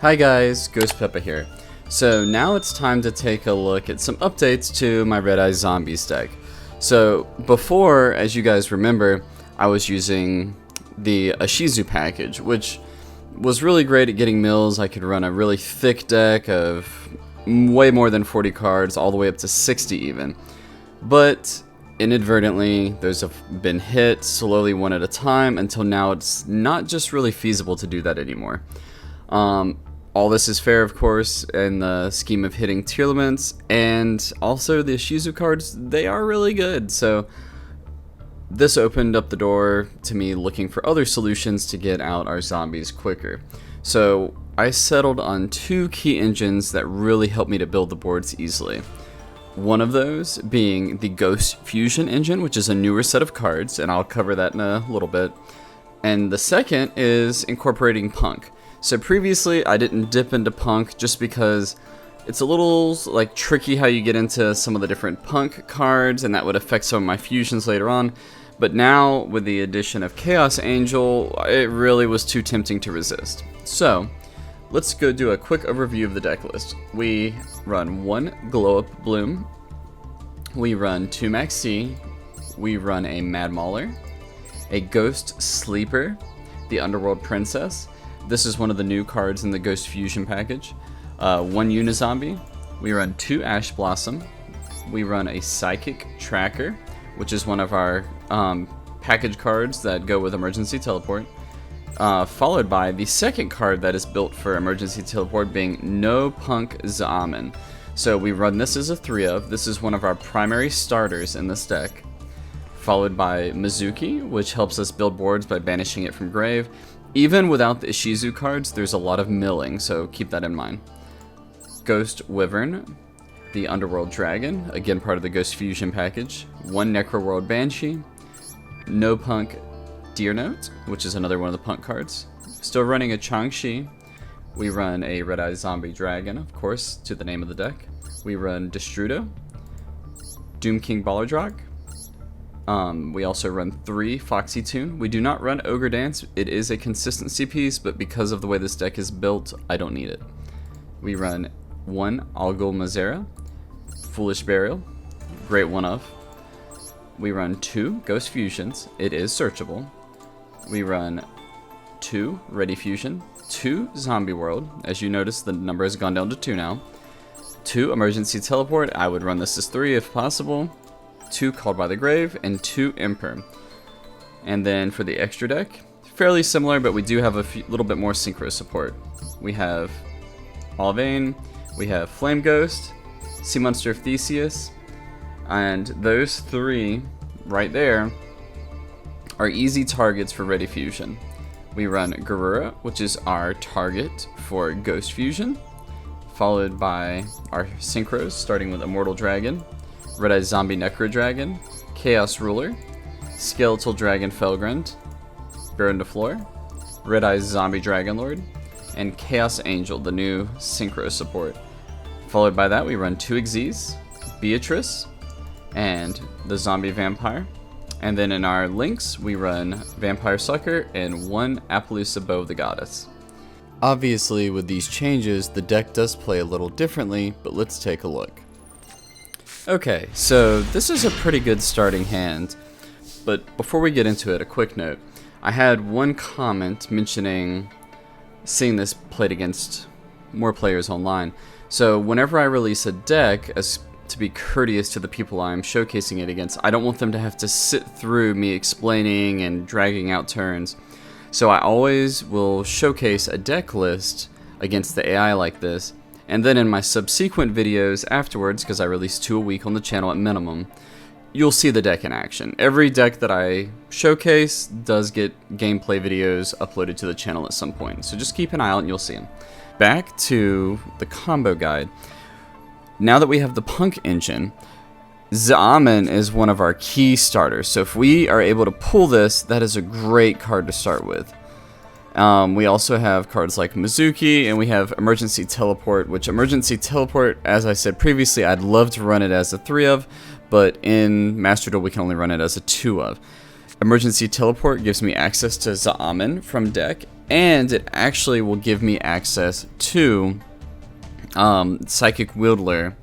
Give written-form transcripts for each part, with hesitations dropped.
Hi guys, Ghost Peppa here. So now it's time to take a look at some updates to my Red Eye Zombies deck. So before, as you guys remember, I was using the Ashizu package, which was really great at getting mills. I could run a really thick deck of way more than 40 cards, all the way up to 60 even. But inadvertently, those have been hit slowly one at a time until now it's not just really feasible to do that anymore. All this is fair, of course, in the scheme of hitting tier limits, and also the Ashizu cards, they are really good, so this opened up the door to me looking for other solutions to get out our zombies quicker. So I settled on two key engines that really helped me to build the boards easily. One of those being the Ghost Fusion engine, which is a newer set of cards, and I'll cover that in a little bit. And the second is incorporating P.U.N.K. So previously I didn't dip into P.U.N.K just because it's a little like tricky how you get into some of the different P.U.N.K cards, and that would affect some of my fusions later on. But now with the addition of Chaos Angel, it really was too tempting to resist. So let's go do a quick overview of the deck list. We run one Glow Up Bloom, we run two Maxi, we run a Mad Mauler, a Ghost Sleeper, the Underworld Princess. This is one of the new cards in the Ghost Fusion package. One Unizombie. We run two Ash Blossom. We run a Psychic Tracker, which is one of our package cards that go with Emergency Teleport. Followed by the second card that is built for Emergency Teleport being No P.U.N.K Zaamen. So we run this as a 3-of. This is one of our primary starters in this deck. Followed by Mizuki, which helps us build boards by banishing it from grave. Even without the Ashizu cards, there's a lot of milling, so keep that in mind. Ghost Wyvern, the Underworld Dragon, again part of the Ghost Fusion package. One Necroworld Banshee, no P.U.N.K Deer Note, which is another one of the P.U.N.K cards. Still running a Changxi. We run a Red Eye Zombie Dragon, of course, to the name of the deck. We run Destrudo, Doom King Ballardrock. We also run 3 Foxy Tune. We do not run Ogre Dance. It is a consistency piece, but because of the way this deck is built, I don't need it. We run 1 Algol Mazera, Foolish Burial, great one of. We run 2 Ghost Fusions. It is searchable. We run 2 Ready Fusion, 2 Zombie World. As you notice, the number has gone down to 2 now. 2 Emergency Teleport. I would run this as 3 if possible. 2 Called by the Grave, and 2 Imperm. And then for the extra deck, fairly similar, but we do have a little bit more synchro support. We have Alvain, we have Flame Ghost, Sea Monster of Theseus, and those 3 right there are easy targets for Ready Fusion. We run Garura, which is our target for Ghost Fusion, followed by our synchros, starting with Immortal Dragon, Red Eye Zombie Necro Dragon, Chaos Ruler, Skeletal Dragon Felgrand, Baron de Fleur, Red Eye Zombie Dragon Lord, and Chaos Angel, the new synchro support. Followed by that, we run 2 Xyz, Beatrice, and the Zombie Vampire. And then in our links, we run Vampire Sucker and 1 Appaloosa Bow of the Goddess. Obviously, with these changes, the deck does play a little differently, but let's take a look. Okay, so this is a pretty good starting hand, but before we get into it, a quick note. I had one comment mentioning seeing this played against more players online. So whenever I release a deck, as to be courteous to the people I'm showcasing it against, I don't want them to have to sit through me explaining and dragging out turns. So I always will showcase a deck list against the AI like this, and then in my subsequent videos afterwards, because I release 2 a week on the channel at minimum, you'll see the deck in action. Every deck that I showcase does get gameplay videos uploaded to the channel at some point, so just keep an eye out and you'll see them. Back to the combo guide. Now that we have the P.U.N.K engine, Zaamen is one of our key starters, so if we are able to pull this, that is a great card to start with. We also have cards like Mizuki, and we have Emergency Teleport, which Emergency Teleport, as I said previously, I'd love to run it as a 3-of, but in Master Duel we can only run it as a 2-of. Emergency Teleport gives me access to Zaamen from deck, and it actually will give me access to Psychic Wieldler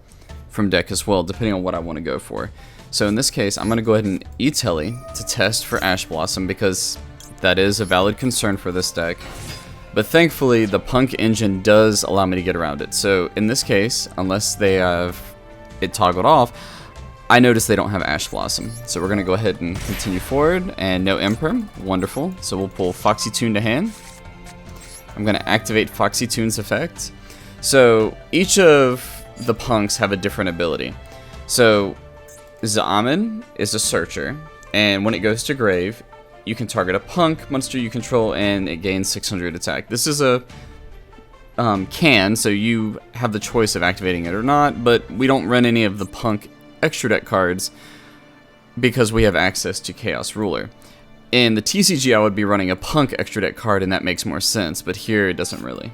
from deck as well, depending on what I want to go for. So in this case, I'm going to go ahead and E-Telly to test for Ash Blossom, because that is a valid concern for this deck. But thankfully, the P.U.N.K Engine does allow me to get around it. So in this case, unless they have it toggled off, I notice they don't have Ash Blossom. So we're going to go ahead and continue forward, and no Imperm. Wonderful. So we'll pull Foxy Tune to hand. I'm going to activate Foxy Tune's effect. So each of the punks have a different ability. So Zaamin is a searcher, and when it goes to grave, you can target a punk monster you control and it gains 600 attack. This is a can, so you have the choice of activating it or not, but we don't run any of the punk extra deck cards because we have access to Chaos Ruler. In the TCG, I would be running a punk extra deck card, and that makes more sense, but here it doesn't really.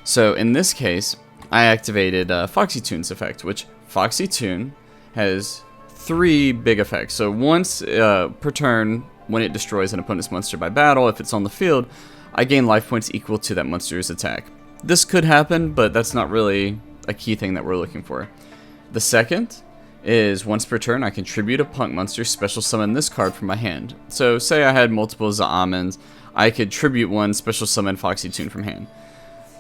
So in this case, I activated Foxy Tune's effect, which Foxy Tune has 3 big effects. So once per turn, when it destroys an opponent's monster by battle, if it's on the field, I gain life points equal to that monster's attack. This could happen, but that's not really a key thing that we're looking for. The second is once per turn, I contribute a punk monster, special summon this card from my hand. So say I had multiple Zaamins, I could tribute one, special summon Foxy Tune from hand.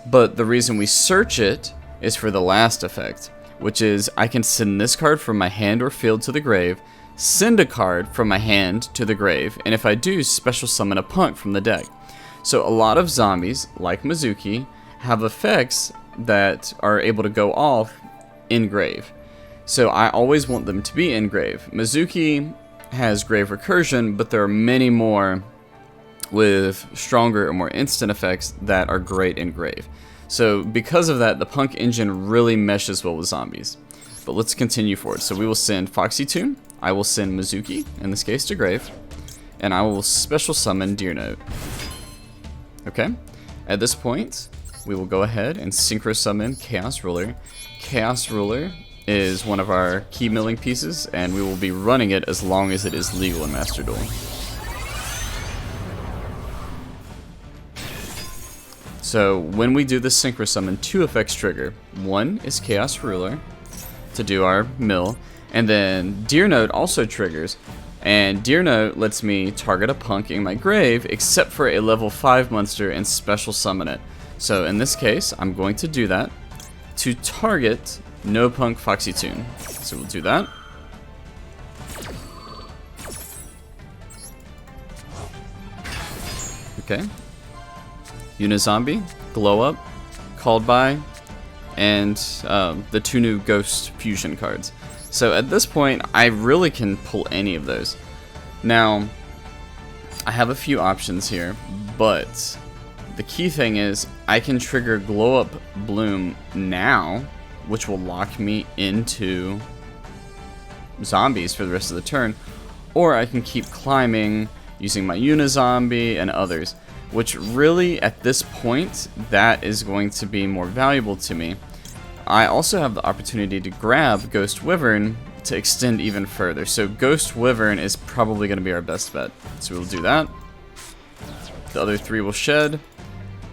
But the reason we search it is for the last effect, which is I can send this card from my hand or field to the grave, send a card from my hand to the grave, and if I do, special summon a punk from the deck. So a lot of zombies, like Mizuki, have effects that are able to go off in grave. So I always want them to be in grave. Mizuki has grave recursion, but there are many more with stronger or more instant effects that are great in grave. So because of that, the P.U.N.K Engine really meshes well with zombies. But let's continue forward. So we will send Foxy Tune, I will send Mizuki, in this case to grave, and I will special summon Deer Note. Okay, at this point, we will go ahead and synchro summon Chaos Ruler. Chaos Ruler is one of our key milling pieces, and we will be running it as long as it is legal in Master Duel. So when we do the synchro summon, 2 effects trigger. One is Chaos Ruler to do our mill, and then Deer Note also triggers, and Deer Note lets me target a punk in my grave except for a level 5 monster and special summon it. So in this case, I'm going to do that to target no punk Foxy Tune. So we'll do that. Okay. Unizombie, Glow Up, Called By, and the 2 new Ghost Fusion cards. So at this point, I really can pull any of those. Now, I have a few options here, but the key thing is I can trigger Glow Up Bloom now, which will lock me into zombies for the rest of the turn, or I can keep climbing using my Unizombie and others, which really, at this point, that is going to be more valuable to me. I also have the opportunity to grab Ghost Wyvern to extend even further. So Ghost Wyvern is probably going to be our best bet. So we'll do that. The other 3 will shed.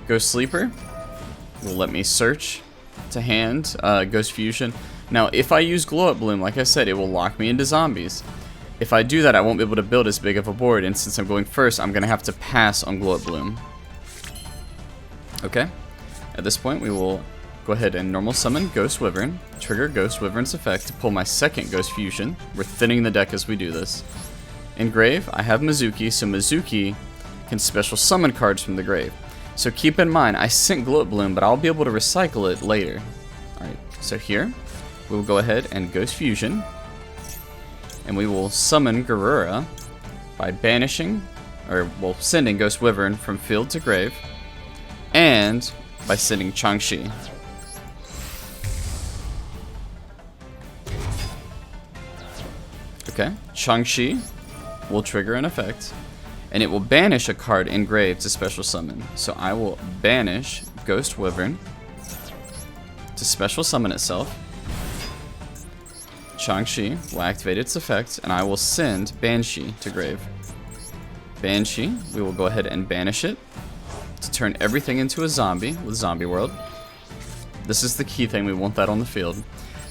Ghost Sleeper will let me search to hand Ghost Fusion. Now, if I use Glow Up Bloom, like I said, it will lock me into zombies. If I do that, I won't be able to build as big of a board, and since I'm going first, I'm going to have to pass on Glow Up Bloom. Okay. At this point, we will go ahead and normal summon Ghost Wyvern, trigger Ghost Wyvern's effect to pull my second Ghost Fusion. We're thinning the deck as we do this. In grave, I have Mizuki, so Mizuki can special summon cards from the grave. So keep in mind, I sent Glow Up Bloom, but I'll be able to recycle it later. Alright, so here, we will go ahead and Ghost Fusion, and we will summon Garura by banishing, or well, sending Ghost Wyvern from field to grave, and by sending Changshi. Okay, Changshi will trigger an effect, and it will banish a card in grave to special summon. So I will banish Ghost Wyvern to special summon itself. Changshi will activate its effect, and I will send Banshee to grave. Banshee, we will go ahead and banish it to turn everything into a zombie with Zombie World. This is the key thing, we want that on the field.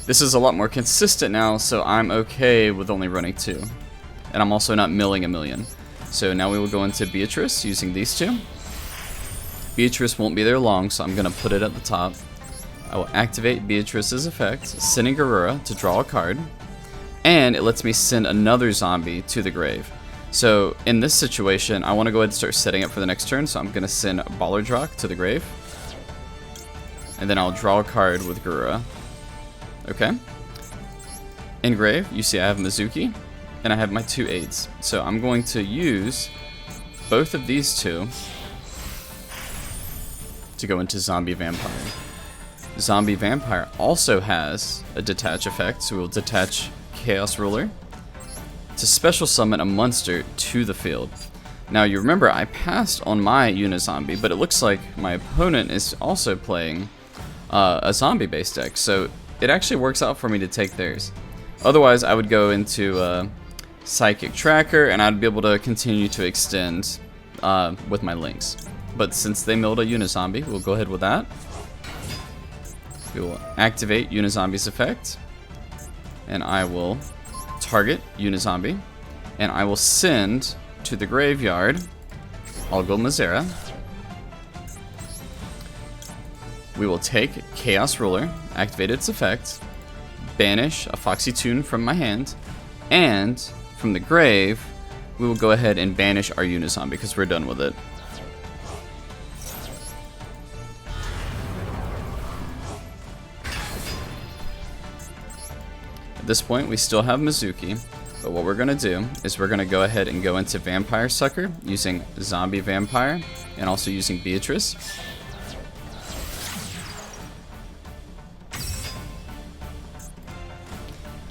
This is a lot more consistent now, so I'm okay with only running 2. And I'm also not milling a million. So now we will go into Beatrice using these 2. Beatrice won't be there long, so I'm going to put it at the top. I will activate Beatrice's effect, sending Garura to draw a card. And it lets me send another zombie to the grave. So in this situation, I want to go ahead and start setting up for the next turn, so I'm going to send Ballardrock to the grave. And then I'll draw a card with Garura. Okay. In grave, you see I have Mizuki, and I have my 2 aids. So I'm going to use both of these 2 to go into Zombie Vampire. Zombie Vampire also has a detach effect, so we'll detach Chaos Ruler to special summon a monster to the field. Now you remember I passed on my Unizombie, but it looks like my opponent is also playing a zombie based deck, so it actually works out for me to take theirs. Otherwise I would go into Psychic Tracker and I'd be able to continue to extend with my links. But since they milled a Unizombie, we'll go ahead with that. We will activate Unizombie's effect, and I will target Unizombie, and I will send to the graveyard Algol Mazera. We will take Chaos Ruler, activate its effect, banish a Foxy Tune from my hand, and from the grave, we will go ahead and banish our Unizombie because we're done with it. At this point, we still have Mizuki, but what we're going to do is we're going to go ahead and go into Vampire Sucker using Zombie Vampire and also using Beatrice.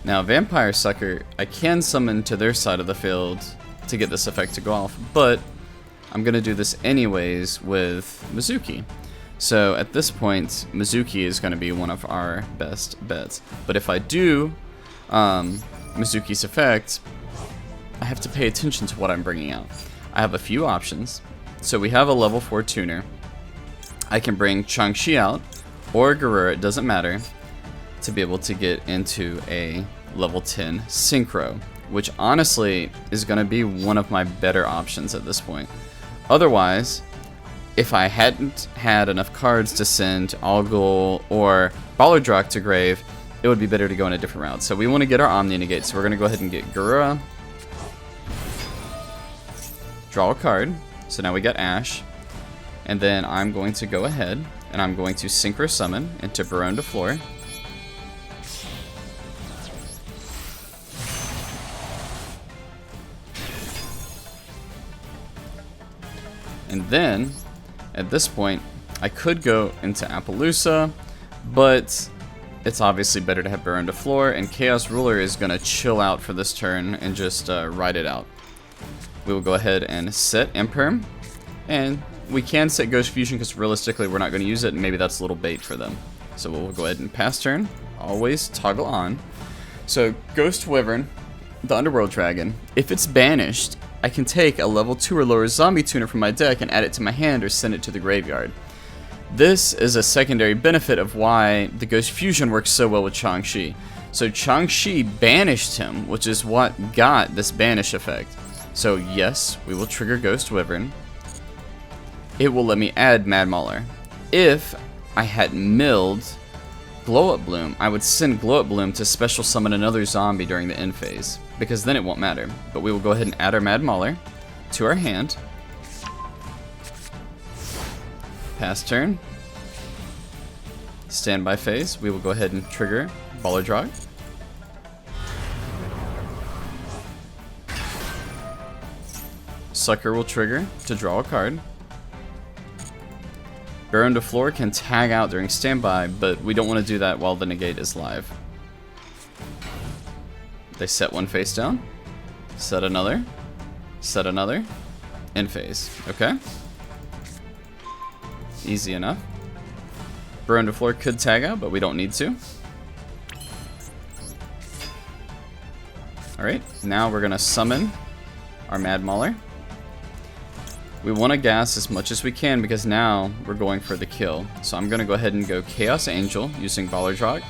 Now, Vampire Sucker, I can summon to their side of the field to get this effect to go off, but I'm going to do this anyways with Mizuki. So at this point, Mizuki is going to be one of our best bets. But if I do Mizuki's effect, I have to pay attention to what I'm bringing out. I have a few options. So we have a level 4 tuner. I can bring Chang-Chi out, or Garura, it doesn't matter, to be able to get into a level 10 Synchro, which honestly is going to be one of my better options at this point. Otherwise, if I hadn't had enough cards to send Algol or Ballardrock to grave, it would be better to go in a different route. So we want to get our Omni Negate, so we're going to go ahead and get Garura. Draw a card. So now we got Ash. And then I'm going to go ahead and I'm going to Synchro Summon into Baronne de Fleur. And then, at this point, I could go into Appaloosa, but it's obviously better to have Baronne de Fleur, and Chaos Ruler is going to chill out for this turn and just ride it out. We will go ahead and set Imperm, and we can set Ghost Fusion because realistically we're not going to use it, and maybe that's a little bait for them. So we'll go ahead and pass turn, always toggle on. So Ghost Wyvern, the Underworld Dragon, if it's banished, I can take a level 2 or lower zombie tuner from my deck and add it to my hand or send it to the graveyard. This is a secondary benefit of why the Ghost Fusion works so well with Chang-Chi. So Chang-Chi banished him, which is what got this banish effect. So yes, we will trigger Ghost Wyvern. It will let me add Mad Mauler. If I had milled Glow Up Bloom, I would send Glow Up Bloom to special summon another zombie during the end phase, because then it won't matter. But we will go ahead and add our Mad Mauler to our hand. Pass turn. Standby phase. We will go ahead and trigger Ballardrock. Sucker will trigger to draw a card. Baronne de Fleur can tag out during standby, but we don't want to do that while the negate is live. They set one face down, set another, end phase. Okay? Easy enough. Baronne de Fleur could tag out, but we don't need to. Alright, now we're going to summon our Mad Mauler. We want to gas as much as we can because now we're going for the kill. So I'm going to go ahead and go Chaos Angel using Baller Drog.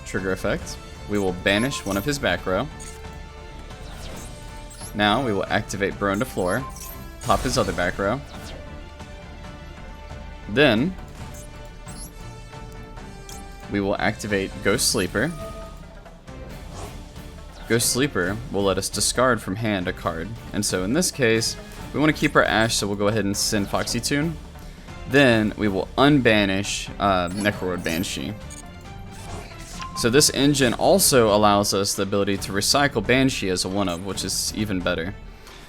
Trigger effect. We will banish one of his back row. Now we will activate Bro into Floor, pop his other back row. Then we will activate Ghost Sleeper. Ghost Sleeper will let us discard from hand a card. And so in this case, we want to keep our Ash, so we'll go ahead and send Foxy Tune. Then we will unbanish Necroroid Banshee. So this engine also allows us the ability to recycle Banshee as a 1-of, which is even better.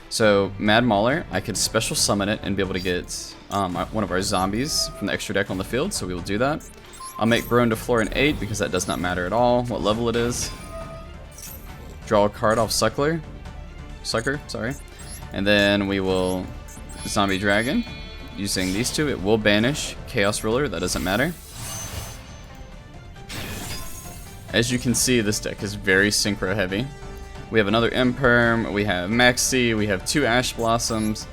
So Mad Mauler, I could special summon it and be able to get one of our zombies from the extra deck on the field, so we will do that. I'll make Bro into Floor an 8 because that does not matter at all what level it is. Draw a card off Sucker, sorry. And then we will Zombie Dragon. Using these two, it will banish Chaos Ruler, that doesn't matter. As you can see, this deck is very synchro heavy. We have another Imperm, we have Maxi, we have 2 Ash Blossoms.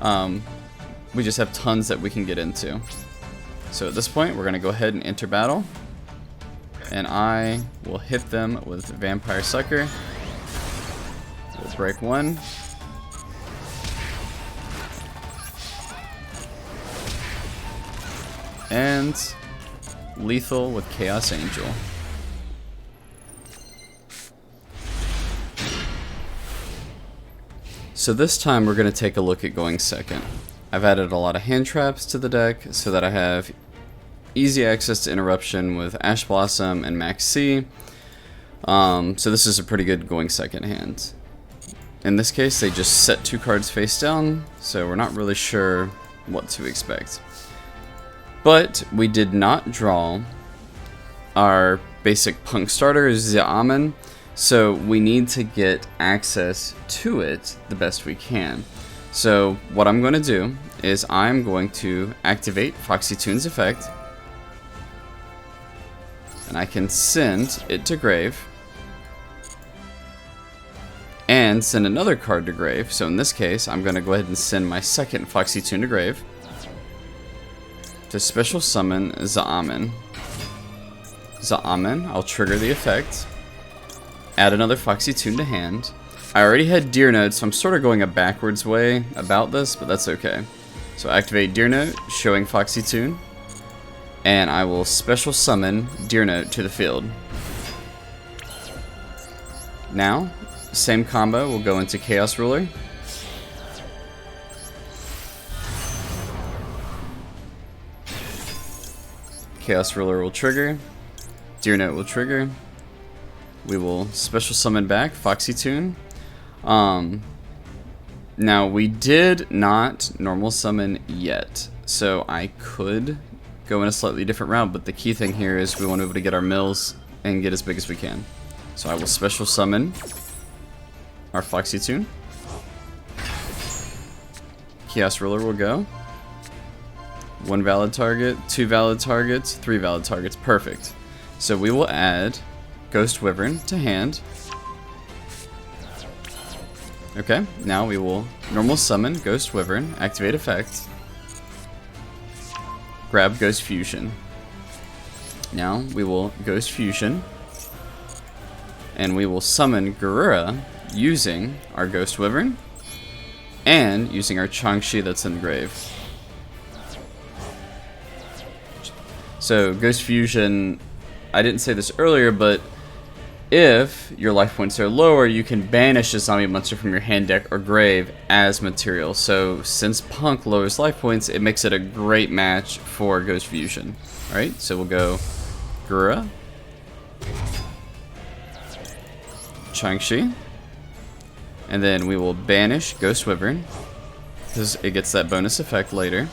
We just have tons that we can get into. So at this point, we're going to go ahead and enter battle. And I will hit them with Vampire Sucker. We'll break 1. And lethal with Chaos Angel. So this time we're going to take a look at going second. I've added a lot of hand traps to the deck so that I have easy access to interruption with Ash Blossom and Max C. So this is a pretty good going second hand. In this case, they just set 2 cards face down, so we're not really sure what to expect. But we did not draw our basic P.U.N.K starter, Xiamen. So we need to get access to it the best we can. So what I'm going to do is I'm going to activate Foxy Tune's effect. And I can send it to grave. And send another card to grave. So in this case, I'm going to go ahead and send my second Foxy Tune to grave. To special summon Xiamen. I'll trigger the effect. Add another Foxy Tune to hand. I already had Deer Note, so I'm sort of going a backwards way about this, but that's okay. So activate Deer Note, showing Foxy Tune. And I will special summon Deer Note to the field. Now, same combo will go into Chaos Ruler. Chaos Ruler will trigger. Deer Note will trigger. We will special summon back Foxy Tune. Now we did not normal summon yet, so I could go in a slightly different route, but the key thing here is we want to be able to get our mills and get as big as we can. So I will special summon our Foxy Tune. Chaos Ruler will go. 1 valid target, 2 valid targets, 3 valid targets, perfect. So we will add Ghost Wyvern to hand. Okay, now we will normal summon Ghost Wyvern, activate effect, grab Ghost Fusion. Now we will Ghost Fusion, and we will summon Garura using our Ghost Wyvern and using our Changshi that's in the grave. So Ghost Fusion, I didn't say this earlier, but if your life points are lower, you can banish a zombie monster from your hand, deck, or grave as material. So since P.U.N.K lowers life points, it makes it a great match for Ghost Fusion. Alright, so we'll go Gura, Changshi, and then we will banish Ghost Wyvern, because it gets that bonus effect later.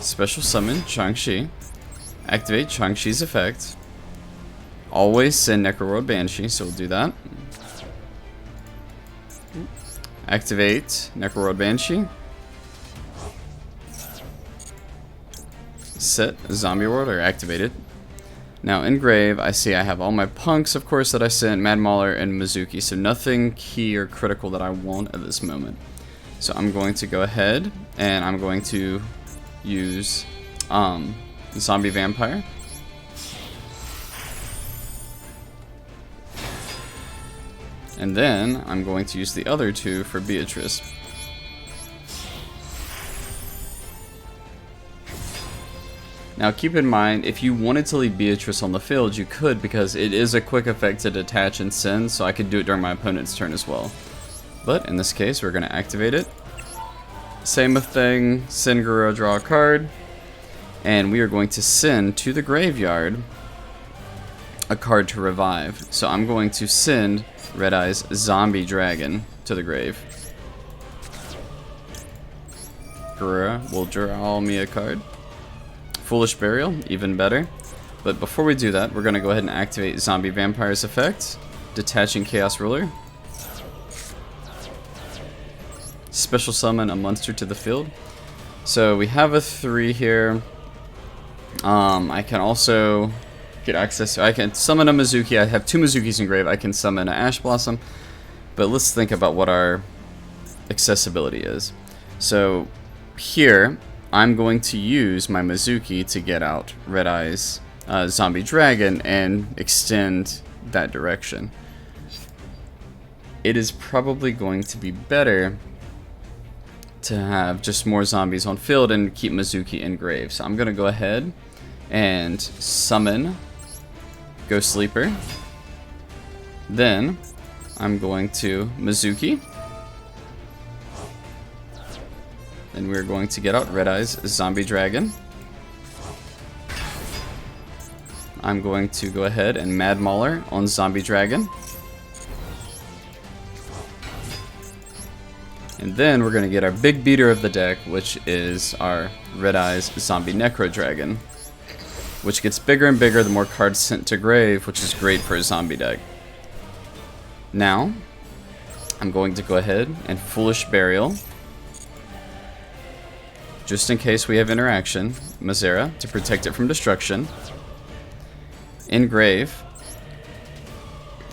Special summon Changshi, activate Changshi's effect. Always send Necroroid Banshee, so we'll do that. Activate Necroroid Banshee. Set Zombie World, or activate it. Now in grave, I see I have all my punks, of course, that I sent, Mad Mauler and Mizuki, so nothing key or critical that I want at this moment. So I'm going to go ahead and I'm going to use Zombie Vampire. And then I'm going to use the other two for Beatrice. Now keep in mind, if you wanted to leave Beatrice on the field, you could, because it is a quick effect to detach and send, so I could do it during my opponent's turn as well. But in this case, we're going to activate it. Same thing, send Guru, draw a card, and we are going to send to the graveyard a card to revive. So I'm going to send Red Eye's Zombie Dragon to the grave. Guru will draw me a card. Foolish Burial, even better. But before we do that, we're going to go ahead and activate Zombie Vampire's effect, detaching Chaos Ruler. Special summon a monster to the field. So we have a 3 here. I can also get access to, I can summon a Mizuki. I have 2 Mizukis in grave. I can summon an Ash Blossom. But let's think about what our accessibility is. So here, I'm going to use my Mizuki to get out Red Eye's Zombie Dragon and extend that direction. It is probably going to be better to have just more zombies on field and keep Mizuki in grave. So I'm going to go ahead and summon Ghost Sleeper. Then I'm going to Mizuki. And we're going to get out Red Eye's Zombie Dragon. I'm going to go ahead and Mad Mauler on Zombie Dragon. And then we're going to get our big beater of the deck, which is our Red Eye's Zombie Necro Dragon, which gets bigger and bigger the more cards sent to grave, which is great for a zombie deck. Now, I'm going to go ahead and Foolish Burial, just in case we have interaction, Mazera, to protect it from destruction. In grave,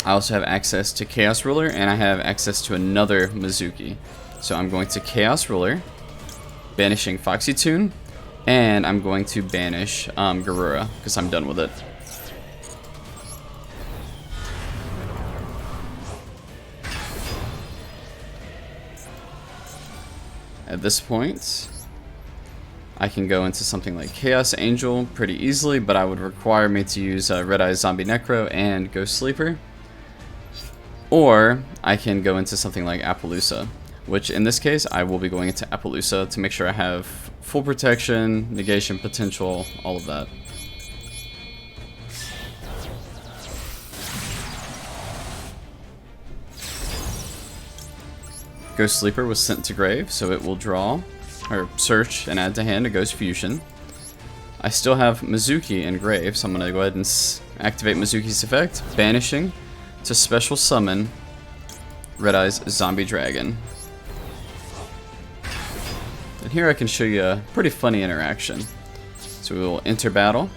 I also have access to Chaos Ruler, and I have access to another Mizuki. So I'm going to Chaos Ruler, banishing Foxy Tune, and I'm going to banish Garura, because I'm done with it. At this point, I can go into something like Chaos Angel pretty easily, but I would require me to use Red Eye's Zombie Necro and Ghost Sleeper. Or I can go into something like Appaloosa, which in this case I will be going into Appaloosa to make sure I have full protection, negation potential, all of that. Ghost Sleeper was sent to grave, so it will draw, or search and add to hand a Ghost Fusion. I still have Mizuki in grave, so I'm going to go ahead and activate Mizuki's effect, banishing to special summon Red Eye's Zombie Dragon. And here I can show you a pretty funny interaction. So we will enter battle.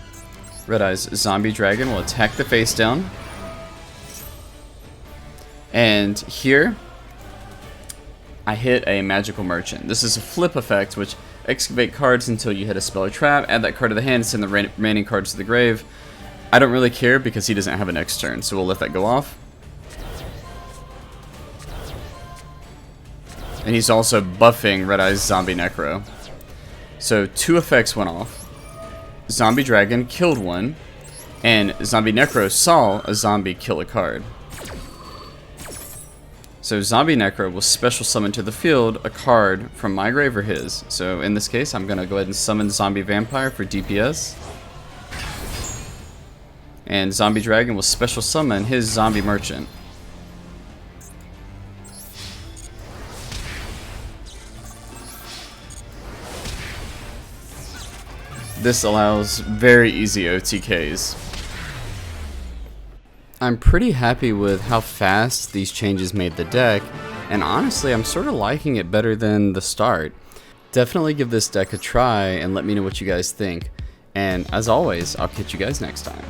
Red Eye's Zombie Dragon will attack the face down. And here, I hit a Magical Merchant. This is a flip effect, which excavate cards until you hit a spell or trap, add that card to the hand, send the remaining cards to the grave. I don't really care because he doesn't have a next turn, so we'll let that go off. And he's also buffing Red Eye's Zombie Necro. So 2 effects went off. Zombie Dragon killed one, and Zombie Necro saw a zombie kill a card. So Zombie Necro will special summon to the field a card from my grave or his. So in this case, I'm going to go ahead and summon Zombie Vampire for DPS. And Zombie Dragon will special summon his Zombie Merchant. This allows very easy OTKs. I'm pretty happy with how fast these changes made the deck, and honestly I'm sort of liking it better than the start. Definitely give this deck a try and let me know what you guys think. And as always, I'll catch you guys next time.